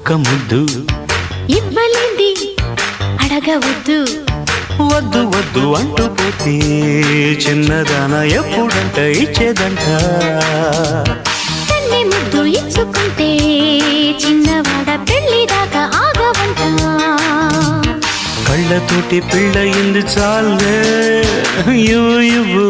ఒక్క ముద్దు ఇవ్వలేంది అడగవద్దు. వద్దు వద్దు అంటూ పోతే చిన్నదాన ఎప్పుడంట ఇచ్చేదంట. తన్ని ముద్దు ఇచ్చుకుంటే చిన్నవాడ పెళ్లి దాకా ఆగవంట. కళ్ళతోటి పిళ్ళయింది చాలే ఇవ్వు ఇవ్వు